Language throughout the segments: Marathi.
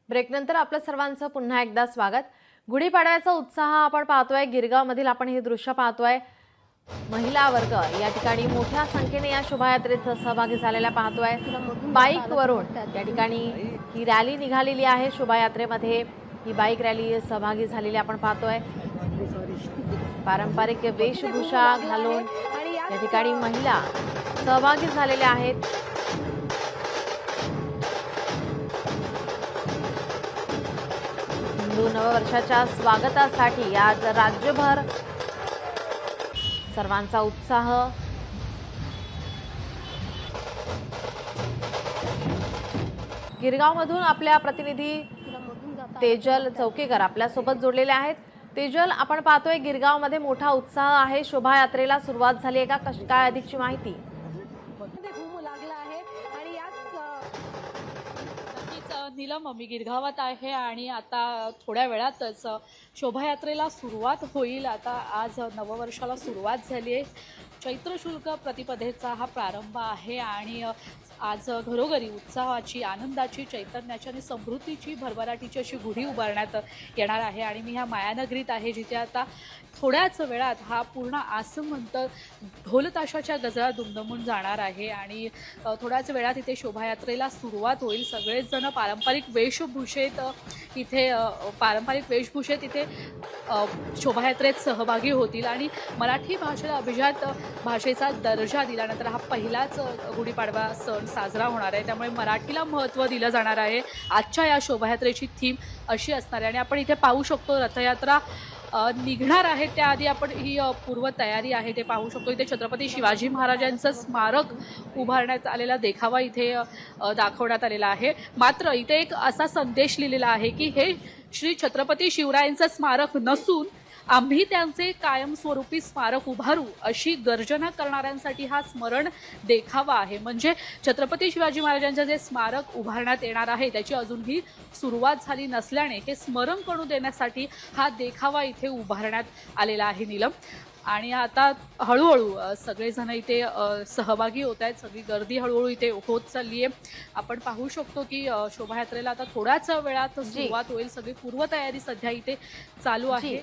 ब्रेकनंतर आपल्या सर्वांचं पुन्हा एकदा स्वागत। गुढीपाडव्याचा उत्साह आपण पाहतोय। गिरगावमधील आपण हे दृश्य पाहतोय। महिला वर्ग या ठिकाणी मोठ्या संख्येने या शोभायात्रेत सहभागी झालेल्या पाहतोय। बाईकवरून या ठिकाणी ही रॅली निघालेली आहे। शोभायात्रेमध्ये ही बाईक रॅली सहभागी झालेली आपण पाहतोय। पारंपरिक वेशभूषा घालून या ठिकाणी महिला सहभागी झालेल्या आहेत। हिंदू नववर्षाच्या स्वागतासाठी आज राज्यभर सर्वांचा उत्साह। गिरगावमधून आपल्या प्रतिनिधी तेजल चौकेकर आपल्यासोबत जोडलेले आहेत। तेजल, आपण पाहतोय गिरगावमध्ये मोठा उत्साह आहे। शोभायात्रेला सुरुवात झाली आहे का? काय अधिकची माहिती? नीलम, मी गिरगावात आहे आणि आता थोड्या वेळातच शोभायात्रेला सुरुवात होईल। आता आज नववर्षाला सुरुवात झाली आहे। चैत्र शुल्क प्रतिपदेचा हा प्रारंभ आहे आणि आज घरोघरी उत्साहाची, आनंदाची, चैतन्याची आणि समृद्धीची, भरभराटीची अशी गुढी उभारण्यात येणार आहे। आणि मी ह्या मायानगरीत आहे, जिथे आता थोड्याच वेळात हा पूर्ण आसमंत ढोलताशाच्या गजरात दुमदुमून जाणार आहे आणि थोड्याच वेळात इथे शोभायात्रेला सुरुवात होईल। सगळेच जण पारंपरिक वेशभूषेत इथे शोभायात्रेत सहभागी होतील आणि मराठी भाषेला अभिजात भाषेचा दर्जा दिल्यानंतर हा पहिलाच गुढीपाडवा सण साजरा होणार आहे। त्यामुळे मराठीला महत्त्व दिलं जाणार आहे। आजच्या या शोभायात्रेची थीम अशी असणार आहे आणि आपण इथे पाहू शकतो रथयात्रा निघणार आहे त्याआधी आपण ही पूर्व तयारी आहे ते पाहू शकतो। इथे छत्रपती शिवाजी महाराजांचं स्मारक उभारण्यात आलेला देखावा इथे दाखवण्यात आलेला आहे। मात्र इथे एक असा संदेश लिहिलेला आहे की हे श्री छत्रपती शिवरायांचं स्मारक नसून आम्ही त्यांचे कायमस्वरूपी स्मारक उभारू अशी गर्जना करणाऱ्यांसाठी हा स्मरण देखावा आहे। म्हणजे छत्रपती शिवाजी महाराजांचं जे स्मारक उभारण्यात येणार आहे त्याची अजूनही सुरुवात झाली नसल्याने हे स्मरण करून देण्यासाठी हा देखावा इथे उभारण्यात आलेला आहे नीलम। आणि आता हळूहळू सगळेजण इथे सहभागी होत आहेत। सगळी गर्दी हळूहळू इथे होत चालली आहे। आपण पाहू शकतो की शोभायात्रेला आता थोड्याच वेळात सुरुवात होईल। सगळी पूर्वतयारी सध्या इथे चालू आहे।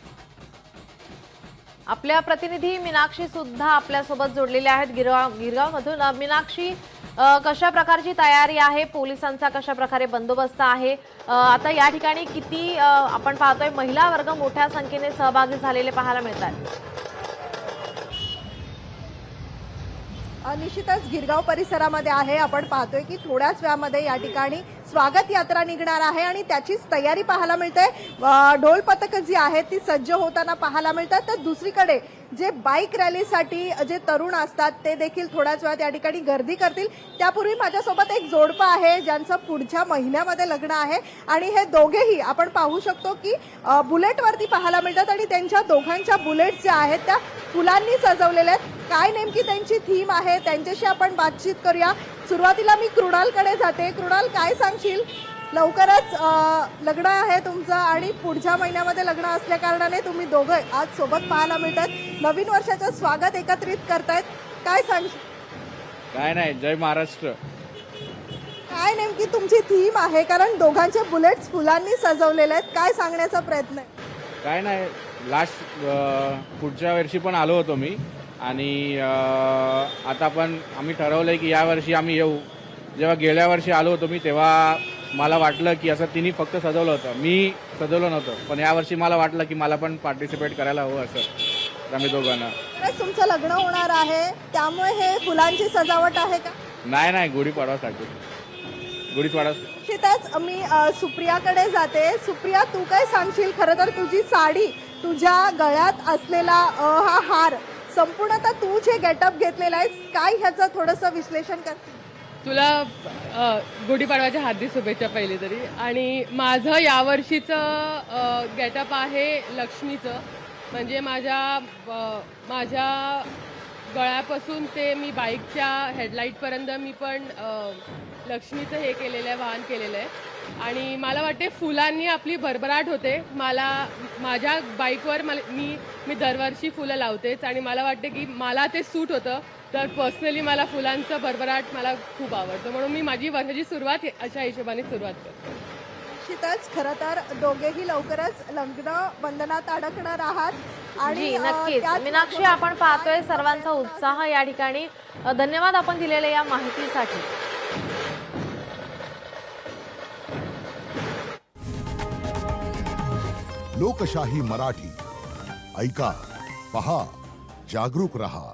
आपल्या प्रतिनिधी मीनाक्षी सुद्धा आपल्यासोबत जोडलेल्या आहेत गिरगावमधून। मीनाक्षी, कशा प्रकारची तयारी आहे? पोलिसांचा कशा प्रकारे बंदोबस्त आहे? आता या ठिकाणी किती आपण पाहतोय महिला वर्ग मोठ्या संख्येने सहभागी झालेले पाहायला मिळतात। निश्चितच गिरगाव परिसरामध्ये आहे। आपण पाहतोय की थोड्याच वेळामध्ये या ठिकाणी स्वागत यात्रा निघणार आहे आणि त्याचीच तयारी पाहायला मिळते। ढोल पथक जी आहेत ती सज्ज होताना पाहायला मिळतात। तर दुसरीकडे जे बाईक रॅलीसाठी जे तरुण असतात ते देखील थोड्याच वेळात या ठिकाणी गर्दी करतील। त्यापूर्वी माझ्यासोबत एक जोडपं आहे ज्यांचं पुढच्या महिन्यामध्ये लग्न आहे आणि हे दोघेही आपण पाहू शकतो की बुलेटवरती पाहायला मिळतात आणि त्यांच्या दोघांच्या बुलेट ज्या आहेत त्या फुलांनी सजवलेल्या आहेत। काय नेमकी त्यांची थीम आहे त्यांच्याशी आपण बातचीत करूया। सुरुवातीला मी कृणालकडे जाते। कृणाल, काय सांगशील? लवकरच लग्न आहे तुमचं आणि पुढच्या महिन्यामध्ये लग्न असल्या कारणाने तुम्ही दोघं आज सोबत पाहायला मिळतात, नवीन वर्षाचं स्वागत एकत्रित करतायत, काय सांगशील? काय नाही, जय महाराष्ट्र। काय नेमकी तुमची थीम आहे? कारण दोघांचे बुलेट्स फुलांनी सजवलेले आहेत, काय सांगण्याचा प्रयत्न आहे? काय नाही, लास्ट पुढच्या वर्षी पण आलो होतो मी आणि आता पण आम्ही ठरवलंय की यावर्षी आम्ही येऊ। जेव्हा गेल्या वर्षी आलो होतो मी तेव्हा मला वाटलं की असं तिने फक्त सजवलं होतं, मी सजवलं नव्हतं, पण यावर्षी मला वाटलं की मला पण पार्टिसिपेट करायला हवं असं आम्ही दोघांना। तुमचं लग्न होणार आहे त्यामुळे हे फुलांची सजावट आहे का? नाही, गुढीपाडवासाठी। निश्चितच मी सुप्रियाकडे जाते। सुप्रिया, तू काय सांगशील? खरं तर तुझी साडी, तुझ्या गळ्यात असलेला हा हार, संपूर्णतः तू जे गेटअप घेतलेला आहे, काय ह्याचं थोडंसं विश्लेषण कर? तुला गुढीपाडव्याच्या हार्दिक शुभेच्छा पहिली तरी। आणि माझं यावर्षीचं गेटअप आहे लक्ष्मीचं। म्हणजे माझ्या गळ्यापासून ते मी बाईकच्या हेडलाईटपर्यंत मी पण लक्ष्मीचं हे केलेलं आहे, वाहन केलेलं आहे। आणि मला वाटते फुलांनी आपली भरभराट होते। माझ्या बाईकवर मी दरवर्षी फुलं लावतेच आणि मला वाटते की मला ते सूट होतं। तर पर्सनली मला फुलांचं भरभराट मला खूप आवडतं, म्हणून मी माझी वर्षाची सुरुवात अशा हिशोबाने सुरुवात करते। निश्चितच खरं तर दोघेही लवकरच लग्न बंधनात अडकणार आहात जी आणि नक्कीच त्याच मीनाक्षी, आपण पाहतोय सर्वांचा उत्साह या ठिकाणी. धन्यवाद आपण दिलेल्या या माहितीसाठी. लोकशाही मराठी ऐका, पहा, जागरूक रहा.